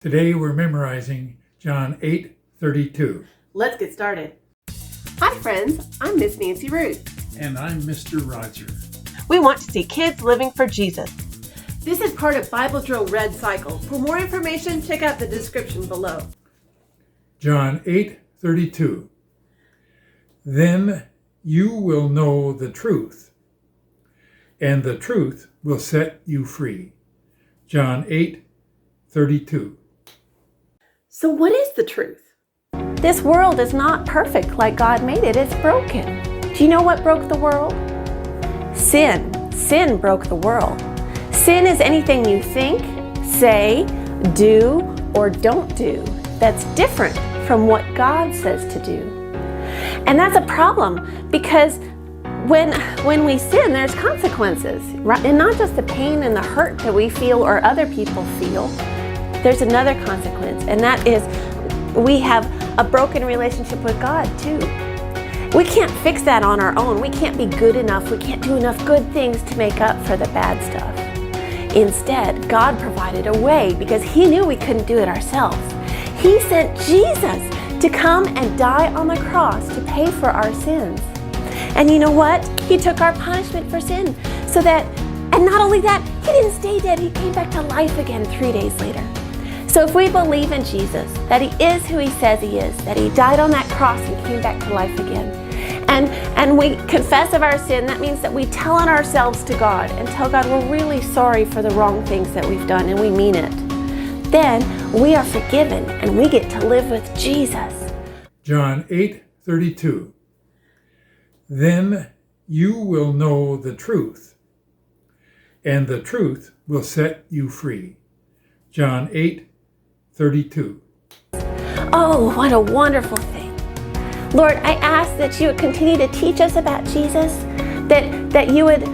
Today we're memorizing John 8:32. Let's get started. Hi friends, I'm Miss Nancy Root. And I'm Mr. Roger. We want to see kids living for Jesus. This is part of Bible Drill Red Cycle. For more information, check out the description below. John 8:32. Then you will know the truth, and the truth will set you free. John 8:32. So what is the truth? This world is not perfect like God made it. It's broken. Do you know what broke the world? Sin. Sin broke the world. Sin is anything you think, say, do, or don't do that's different from what God says to do. And that's a problem because when we sin, there's consequences, right? And not just the pain and the hurt that we feel or other people feel. There's another consequence, and that is we have a broken relationship with God too. We can't fix that on our own. We can't be good enough. We can't do enough good things to make up for the bad stuff. Instead, God provided a way because He knew we couldn't do it ourselves. He sent Jesus to come and die on the cross to pay for our sins. And you know what? He took our punishment for sin so that, and not only that, He didn't stay dead. He came back to life again 3 days later. So if we believe in Jesus, that He is who He says He is, that He died on that cross and came back to life again, and we confess of our sin, that means that we tell on ourselves to God and tell God we're really sorry for the wrong things that we've done and we mean it. Then we are forgiven and we get to live with Jesus. John 8:32. Then you will know the truth, and the truth will set you free. John 8:32. Oh, what a wonderful thing. Lord, I ask that you would continue to teach us about Jesus, that you would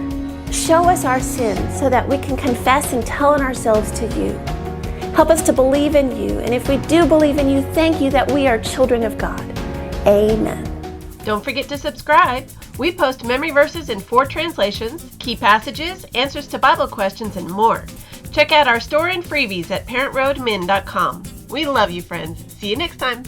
show us our sins so that we can confess and tell on ourselves to you. Help us to believe in you, and if we do believe in you, thank you that we are children of God. Amen. Don't forget to subscribe. We post memory verses in 4 translations, key passages, answers to Bible questions, and more. Check out our store and freebies at parentroadmin.com. We love you, friends. See you next time.